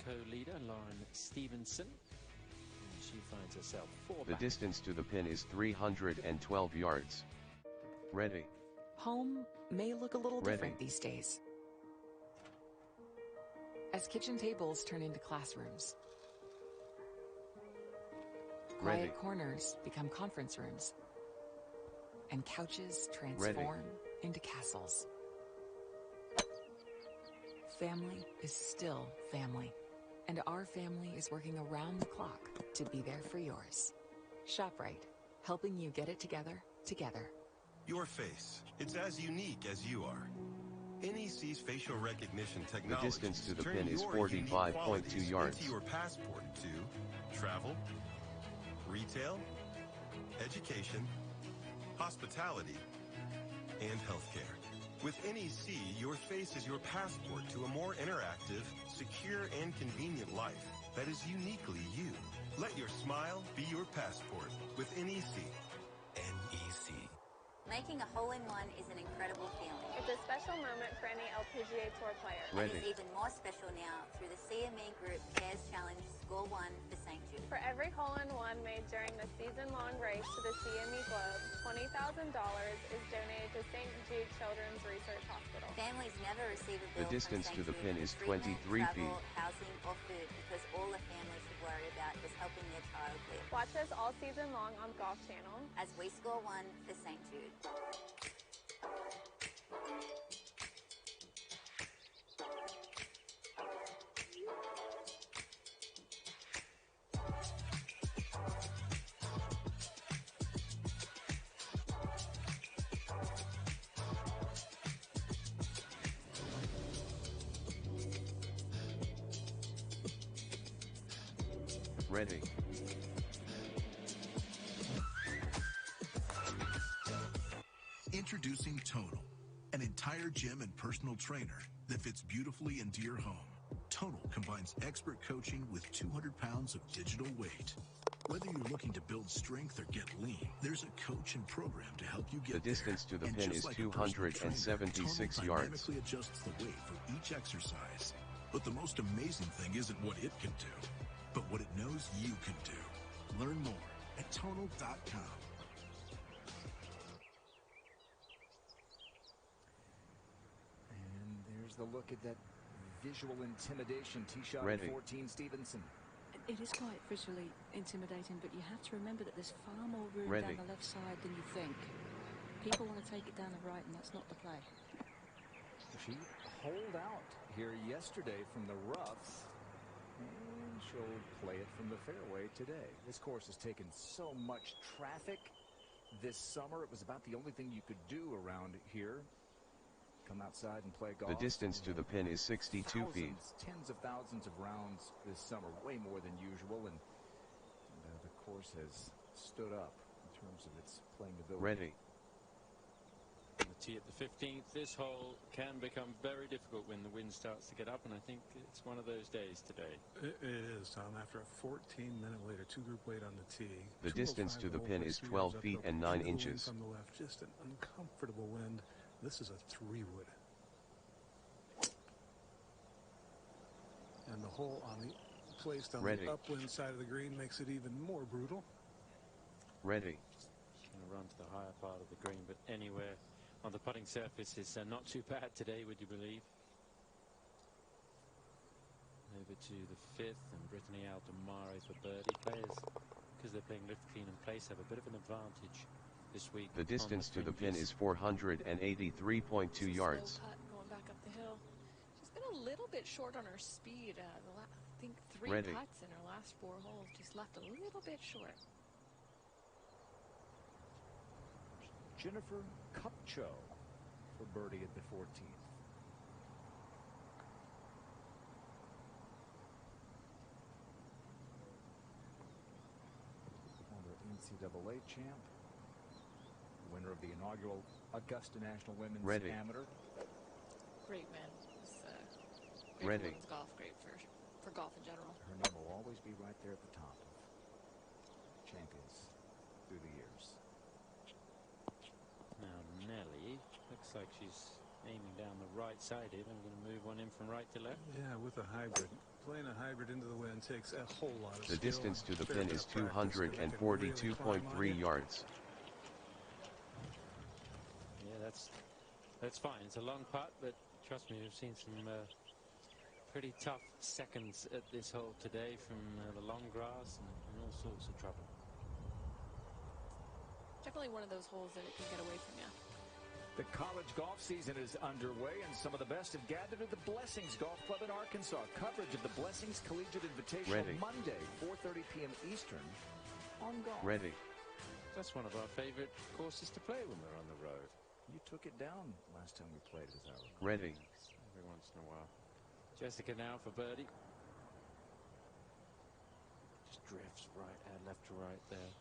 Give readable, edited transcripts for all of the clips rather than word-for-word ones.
Co-leader Lauren Stevenson. And she finds herself 4 The back. distance to the pin is 312 yards. Ready. Home may look a little Ready. different these days. As kitchen tables turn into classrooms. Ready. Quiet corners become conference rooms. And couches transform into castles. Family is still family. And our family is working around the clock to be there for yours. ShopRite, helping you get it together, together. Your face. It's as unique as you are. NEC's facial recognition technology. The distance to the turn pin is your 45.2 yards. into your passport to travel, retail, education, hospitality, and healthcare. With NEC, your face is your passport to a more interactive, secure, and convenient life that is uniquely you. Let your smile be your passport with NEC. NEC. Making a hole-in-one is an incredible feeling. It's a special moment for any LPGA Tour player. And it's even more special now through the CME Group Cares Challenge Score 1 for St. Jude. For every hole-in-one made during the season-long race to the CME Globe, $20,000 is donated to St. Jude Children's Research Hospital. Families never receive a bill The distance from to the St. pin Jude is for treatment, 23 travel, feet. housing, or food because all the family should worry about is helping their child live. Watch us all season long on Golf Channel as we score 1 for St. Jude. Ready. Introducing Tonal, an entire gym and personal trainer that fits beautifully into your home. Tonal combines expert coaching with 200 pounds of digital weight. Whether you're looking to build strength or get lean, there's a coach and program to help you get there. The distance to the And pin just is like a personal trainer, 276 Tonal yards. dynamically adjusts the weight for each exercise. But the most amazing thing isn't what it can do, but what it knows you can do. Learn more at tonal.com. And there's the look at that visual intimidation. Tee shot Ready. 14, Stevenson. It is quite visually intimidating, but you have to remember that there's far more room Ready. down the left side than you think. People want to take it down the right, and that's not the play. She holed out here yesterday from the rough, and she'll play it from the fairway today. This course has taken so much traffic this summer. It was about the only thing you could do around here. Come outside and play golf. The distance to the pin is 62 feet. Tens of thousands of rounds this summer, way more than usual, and the course has stood up in terms of its playing ability. Ready. On the tee at the 15th, this hole can become very difficult when the wind starts to get up, and I think it's one of those days today. It is, Tom. After a 14-minute wait, a two-group wait on the tee. The distance to the pin is 12 feet and 9 inches. From the left, just an uncomfortable wind. This is a 3-wood. And the hole placed on Ready. the upwind side of the green makes it even more brutal. Ready. Going to run to the higher part of the green, but anywhere on the putting surface is not too bad today, would you believe? Over to the 5th, and Brittany Altomare for birdie. Players, because they're playing lift, clean, and place, have a bit of an advantage this week. The distance to the pin is 483.2 yards. Slow putt going back up the hill. She's been a little bit short on her speed. I think 3 Ready. putts in her last 4 holes, just left a little bit short. Jennifer Kupcho for birdie at the 14th. Former NCAA champ, winner of the inaugural Augusta National Women's Ready. Amateur. Great win. It's great Ready. for women's golf, great for golf in general. Her name will always be right there at the top of champions through the years. Now Nelly looks like she's aiming down the right side here. I'm going to move one in from right to left. Yeah, with a hybrid. Playing a hybrid into the wind takes a whole lot of The skill distance and to the a fair pin bit is of practice, 'cause they can really climb on 242.3 you. yards. Yeah, that's fine. It's a long putt, but trust me, we've seen some pretty tough seconds at this hole today from the long grass and all sorts of trouble. Definitely one of those holes that it can get away from you. The college golf season is underway, and some of the best have gathered at the Blessings Golf Club in Arkansas. Coverage of the Blessings Collegiate Invitational Ready. Monday, 4:30 p.m. Eastern on Golf. Ready. That's one of our favorite courses to play when we're on the road. You took it down last time we played, as I recall. Ready. Every once in a while. Jessica now for birdie. Just drifts left to right there.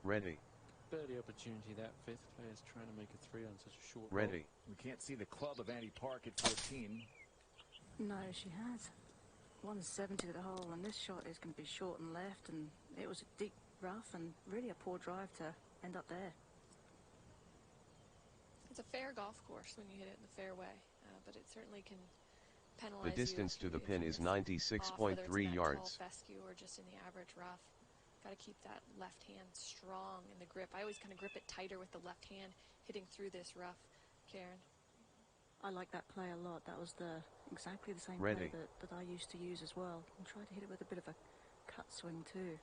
Ready. Birdie opportunity, that fifth player's trying to make a three on such a short Ready. We can't see the club of Annie Park at 14. No, she has. 170 to the hole, and this shot is going to be short and left, and it was a deep rough and really a poor drive to end up there. It's a fair golf course when you hit it in the fairway, but it certainly can penalize The distance you to the if pin you is miss off, whether it's 96.3 in that yards. tall fescue or just in the average rough. Got to keep that left hand strong in the grip. I always kind of grip it tighter with the left hand hitting through this rough, Karen. I like that play a lot. That was exactly the same Ready. play that I used to use as well. And try to hit it with a bit of a cut swing too.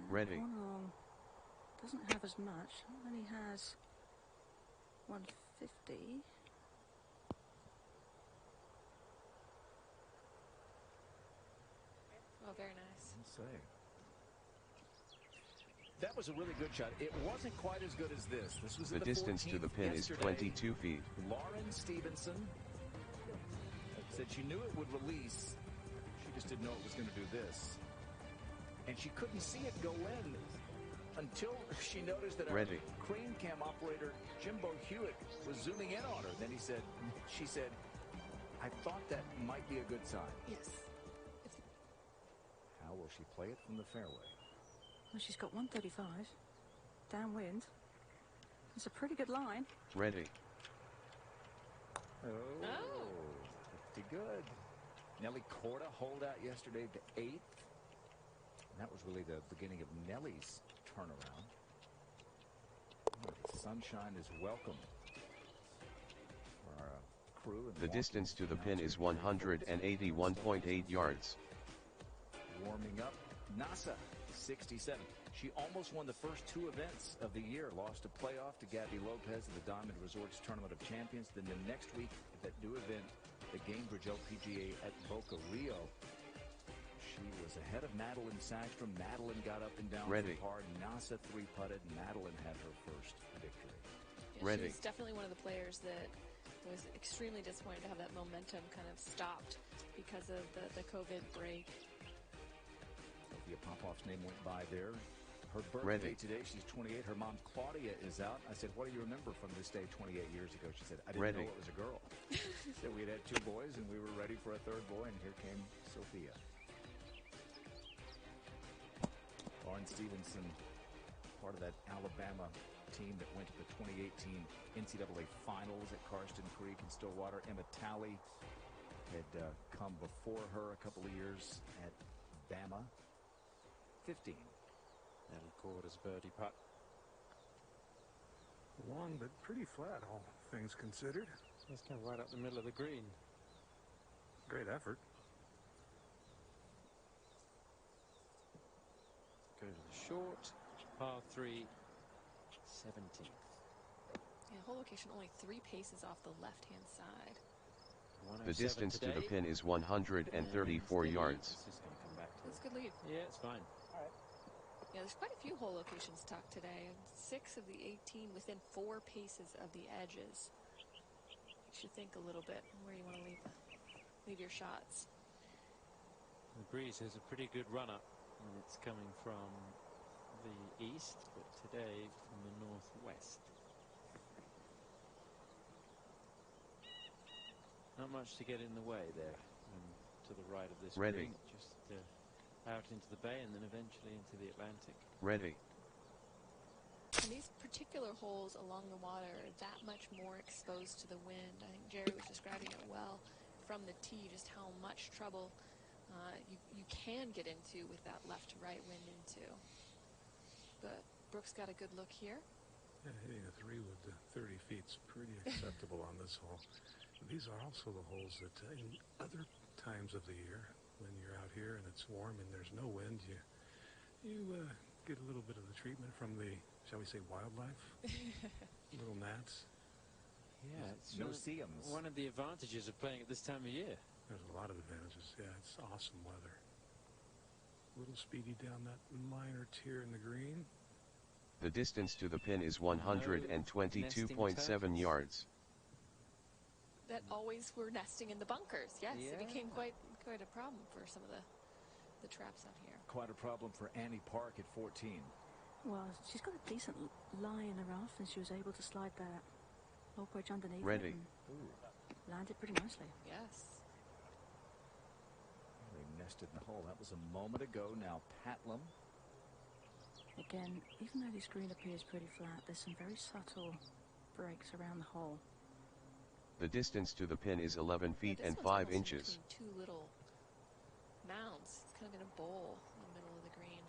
Ready. One long doesn't have as much. Only has 150. Oh, very nice. I'll say. That was a really good shot. It wasn't quite as good as this. This was The distance to the pin is 22 feet. Lauren Stevenson said she knew it would release. She just didn't know it was going to do this. And she couldn't see it go in until she noticed that our Ready. crane cam operator, Jimbo Hewitt, was zooming in on her. Then she said, I thought that might be a good sign. Yes. How will she play it from the fairway? Well, she's got 135 downwind. It's a pretty good line. Ready. Oh, pretty good. Nelly Korda holed out yesterday to 8th. And that was really the beginning of Nelly's turnaround. The sunshine is welcome for our crew. And The distance to the pin is 181.8 yards. Warming up, NASA 67. She almost won the first two events of the year. Lost a playoff to Gabby Lopez in the Diamond Resorts Tournament of Champions. Then the next week, that new event, the Gainbridge LPGA at Boca Rio. She was ahead of Madeline Sackstrom. Madeline got up and down Ready. for par. NASA three-putted. Madeline had her first victory. Yeah, Ready. She's definitely one of the players that was extremely disappointed to have that momentum kind of stopped because of the COVID break. Sophia Popoff's name went by there. Her birthday Ready. today, she's 28. Her mom, Claudia, is out. I said, what do you remember from this day 28 years ago? She said, I didn't Ready. know it was a girl. She said we had 2 boys, and we were ready for a third boy, and here came Sophia. Lauren Stevenson, part of that Alabama team that went to the 2018 NCAA Finals at Karsten Creek in Stillwater. Emma Talley had come before her a couple of years at Bama. 15. And Korda's birdie putt. Long but pretty flat, all things considered. It's kind of right up the middle of the green. Great effort. Go to the short, par 3, 17th. Yeah, hole location only 3 paces off the left-hand side. The 107 distance to the today. pin is 134 yards. It's just going to come back to That's a good lead. Yeah, it's fine. Yeah, there's quite a few hole locations tucked today. 6 of the 18 within 4 paces of the edges. Makes you think a little bit where you want to leave your shots. The breeze has a pretty good run up, and it's coming from the east, but today from the northwest. Not much to get in the way there, to the right of this Ready. green, just out into the bay and then eventually into the Atlantic. Ready. And these particular holes along the water are that much more exposed to the wind. I think Jerry was describing it well from the tee, just how much trouble you can get into with that left to right wind into. But Brooks got a good look here. Yeah, hitting a 3 with 30 feet's pretty acceptable on this hole. These are also the holes that in other times of the year, when you're out here and it's warm and there's no wind, you get a little bit of the treatment from the, shall we say, wildlife, little gnats. Yeah, it's no seams. One of the advantages of playing at this time of year. There's a lot of advantages. Yeah, it's awesome weather. A little speedy down that minor tier in the green. The distance to the pin is 122.7 yards. That always were nesting in the bunkers. Yes, it became quite a problem for some of the traps out here. Quite a problem for Annie Park at 14. Well, she's got a decent lie in the rough, and she was able to slide that low wedge underneath Ready. it and landed pretty nicely. Yes. They nested in the hole. That was a moment ago. Now Patlum. Again, even though this green appears pretty flat, there's some very subtle breaks around the hole. The distance to the pin is 11 feet and 5 inches. Two little mounds. It's kind of in a bowl in the middle of the green.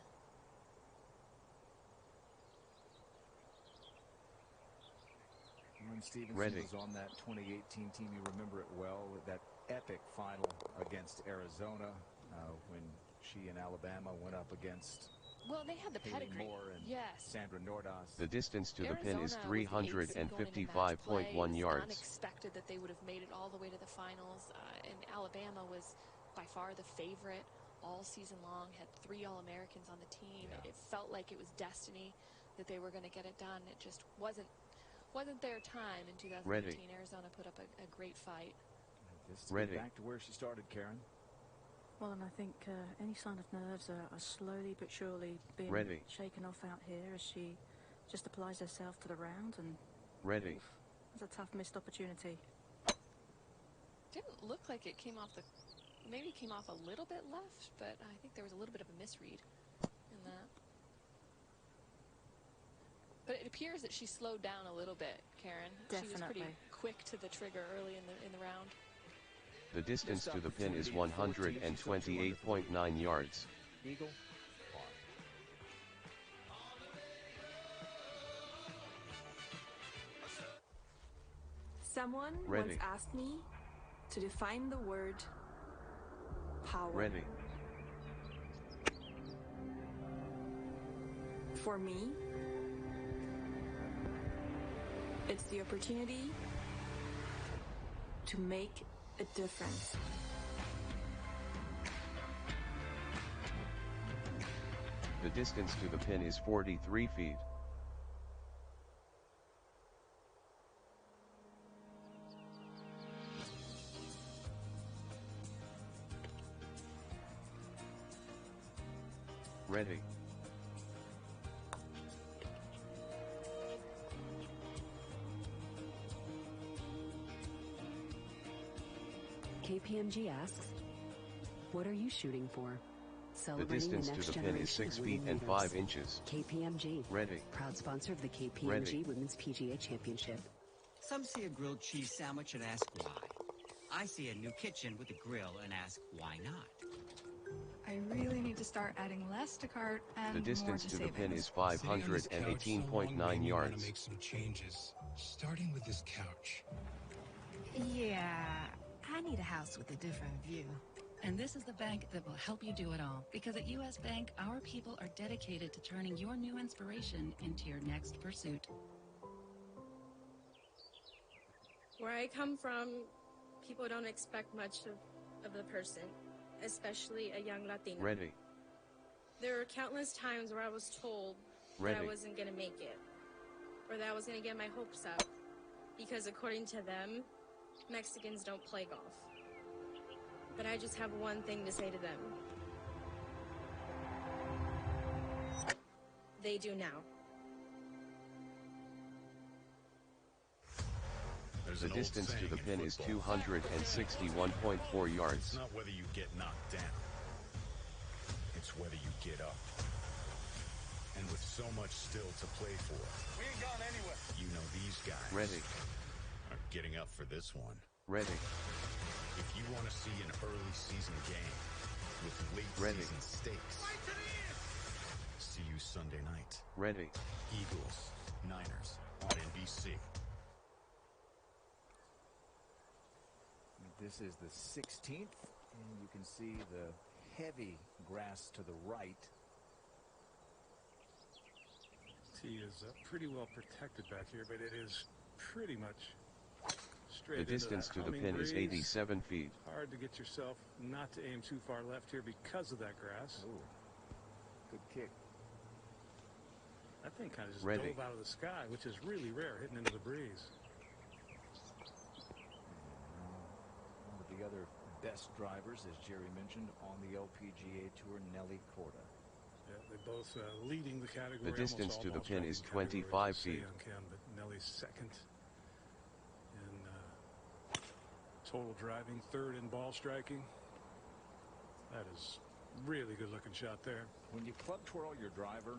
When Stevenson Ready. was on that 2018 team, you remember it well, that epic final against Arizona when she and Alabama went up against Well, they had the Haley pedigree. Moore and Yes. Sandra Nordas. The distance to the pin is Arizona was the 8th seed going into match play. 355.1 It was yards. unexpected that they would have made it all the way to the finals. And Alabama was by far the favorite all season long, had 3 All-Americans on the team. Yeah. It felt like it was destiny that they were going to get it done. It just wasn't their time in 2018. Ready. Arizona put up a great fight. Just to Ready. get back to where she started, Karen. Well, and I think any sign of nerves are slowly but surely being Ready. shaken off out here as she just applies herself to the round. And Ready. it's a tough missed opportunity. Didn't look like it came off maybe came off a little bit left, but I think there was a little bit of a misread in that. But it appears that she slowed down a little bit, Karen. Definitely. She was pretty quick to the trigger early in the round. The distance to the pin is 128.9 yards. Eagle. Someone Ready. once asked me to define the word power. Ready. For me, it's the opportunity to make a difference. The distance to the pin is 43 feet. Ready. KPMG asks, what are you shooting for? The Celebrating distance next to the pin is generation 6 of feet women and leaders. 5 inches. KPMG, Ready. proud sponsor of the KPMG Ready. Women's PGA Championship. Some see a grilled cheese sandwich and ask why. I see a new kitchen with a grill and ask why not. I really need to start adding less to cart and The distance more to to the pin savings. is 518.9 yards. Make some changes, starting with this couch. Yeah, I need a house with a different view. And this is the bank that will help you do it all. Because at U.S. Bank, our people are dedicated to turning your new inspiration into your next pursuit. Where I come from, people don't expect much of the person, especially a young Latina. Ready. There were countless times where I was told that I Ready. wasn't going to make it, or that I was going to get my hopes up, because according to them, Mexicans don't play golf. But I just have one thing to say to them. They do now. The distance to the pin is 261.4 yards. It's not whether you get knocked down. It's whether you get up. And with so much still to play for, We ain't gone anywhere. you know these guys Ready. are getting up for this one. Ready. If you want to see an early season game with late Ready. season stakes, see you Sunday night. Ready. Eagles, Niners on NBC. This is the 16th, and you can see the heavy grass to the right. Tee is pretty well protected back here, but it is pretty much straight The distance into to that the pin is humming breeze. 87 feet. Hard to get yourself not to aim too far left here because of that grass. Ooh, good kick. That thing kind of just Ready. dove out of the sky, which is really rare, hitting into the breeze. One of the other best drivers, as Jerry mentioned, on the LPGA Tour, Nelly Korda. Yeah, they're both leading the category. The distance almost to all the ball pin is striking 25 categories, feet. you say on Cam, but Nelly's second in total driving, third in ball striking. That is really good looking shot there. When you club twirl your driver,